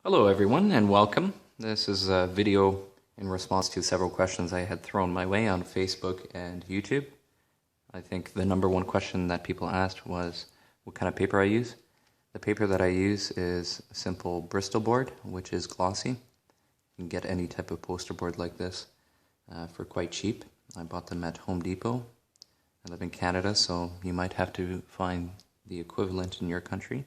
Hello everyone and welcome. This is a video in response to several questions I had thrown my way on Facebook and YouTube. I think the number one question that people asked was what kind of paper I use. The paper that I use is a simple Bristol Board, which is glossy. You can get any type of poster board like this for quite cheap. I bought them at Home Depot. I live in Canada, so you might have to find the equivalent in your country.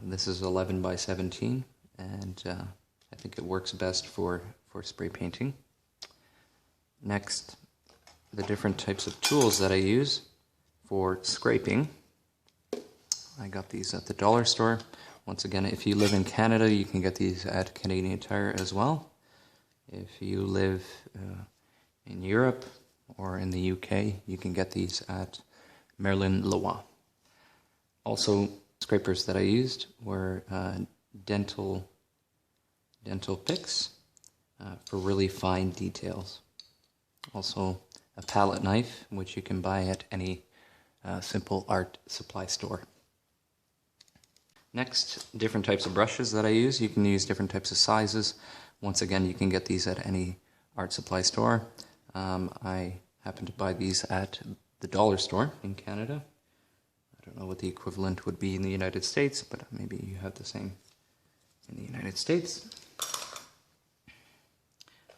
This is 11 by 17, and I think it works best for spray painting. Next, the different types of tools that I use for scraping. I got these at the dollar store. Once again, if you live in Canada, you can get these at Canadian Tire as well. If you live in Europe or in the UK, you can get these at Merlin Leroy. Also, scrapers that I used were dental picks for really fine details. Also a palette knife, which you can buy at any simple art supply store. Next, different types of brushes that I use. You can use different types of sizes. Once again, you can get these at any art supply store. I happen to buy these at the dollar store in Canada. I don't know what the equivalent would be in the United States, but maybe you have the same in the United States.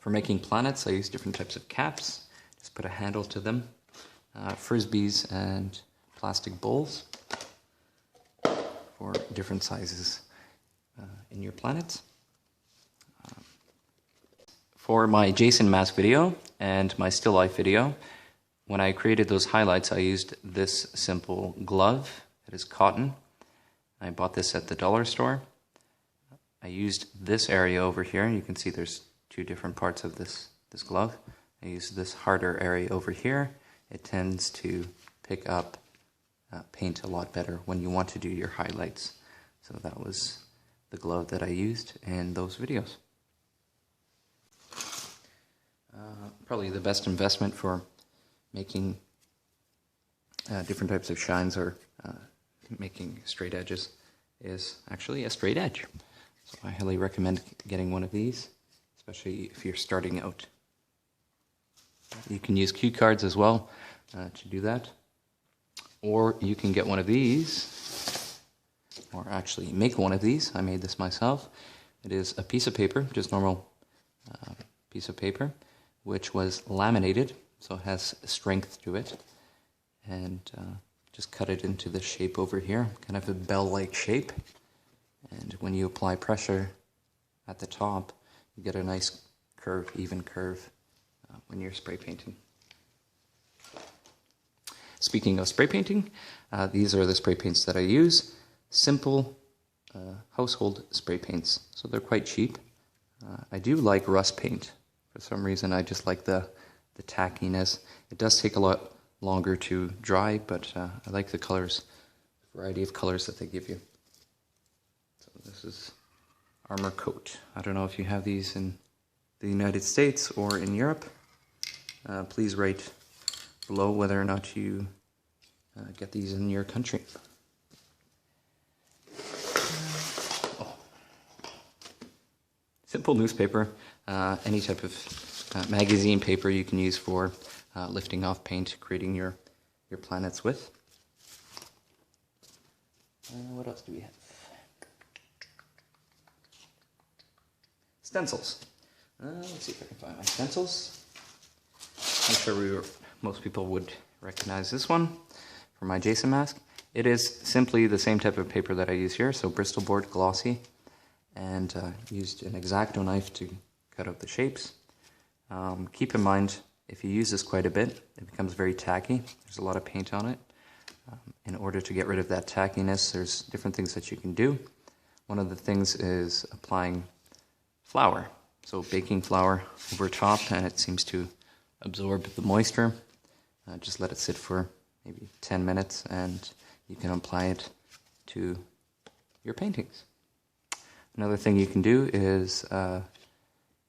For making planets, I use different types of caps. Just put a handle to them. Frisbees and plastic bowls for different sizes in your planets. For my Jason mask video and my still life video, when I created those highlights, I used this simple glove that is cotton. I bought this at the dollar store. I used this area over here. You can see there's two different parts of this glove. I used this harder area over here. It tends to pick up paint a lot better when you want to do your highlights. So that was the glove that I used in those videos. Probably the best investment for making different types of shines or making straight edges is actually a straight edge. So I highly recommend getting one of these, especially if you're starting out. You can use cue cards as well to do that. Or you can get one of these, or actually make one of these. I made this myself. It is a piece of paper, just normal piece of paper, which was laminated. So it has strength to it, and just cut it into this shape over here, kind of a bell-like shape. And when you apply pressure at the top, you get a nice curve, even curve, when you're spray painting. Speaking of spray painting, these are the spray paints that I use. Simple household spray paints, so they're quite cheap. I do like rust paint. For some reason, I just like the tackiness. It does take a lot longer to dry, but I like the colors, the variety of colors that they give you. So this is Armor Coat. I don't know if you have these in the United States or in Europe. Please write below whether or not you get these in your country. Simple newspaper, any type of magazine paper you can use for lifting off paint, creating your planets with. What else do we have? Stencils. Let's see if I can find my stencils. I'm sure most people would recognize this one for my Jason mask. It is simply the same type of paper that I use here, so Bristol Board glossy, and used an X-Acto knife to cut out the shapes. Keep in mind, if you use this quite a bit, it becomes very tacky. There's a lot of paint on it. In order to get rid of that tackiness, there's different things that you can do. One of the things is applying flour. So baking flour over top, and it seems to absorb the moisture. Just let it sit for maybe 10 minutes, and you can apply it to your paintings. Another thing you can do is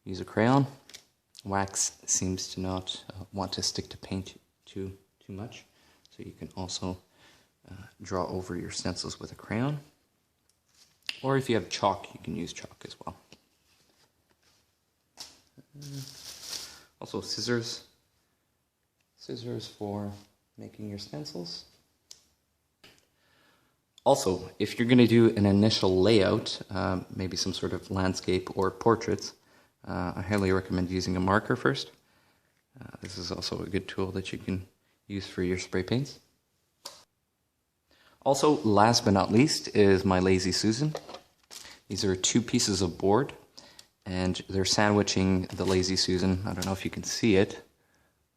use a crayon. Wax seems to not want to stick to paint too much, so you can also draw over your stencils with a crayon. Or if you have chalk, you can use chalk as well. Also scissors. Scissors for making your stencils. Also, if you're going to do an initial layout, maybe some sort of landscape or portraits, I highly recommend using a marker first. This is also a good tool that you can use for your spray paints. Also, last but not least, is my Lazy Susan. These are 2 pieces of board, and they're sandwiching the Lazy Susan. I don't know if you can see it,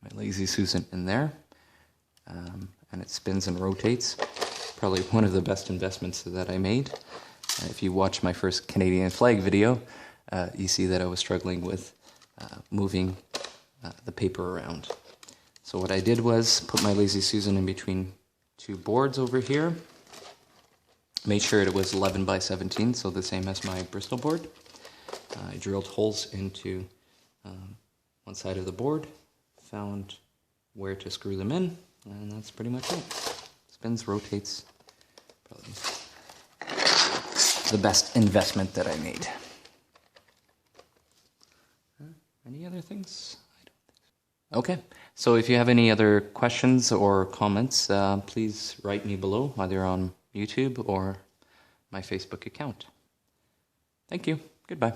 my Lazy Susan in there. And it spins and rotates. Probably one of the best investments that I made. If you watch my first Canadian flag video, you see that I was struggling with moving the paper around. So what I did was put my Lazy Susan in between 2 boards over here. Made sure it was 11 by 17, so the same as my Bristol board. I drilled holes into one side of the board, found where to screw them in, and that's pretty much it. Spins, rotates, probably the best investment that I made. Any other things? I don't think so. Okay, so if you have any other questions or comments, please write me below, either on YouTube or my Facebook account. Thank you. Goodbye.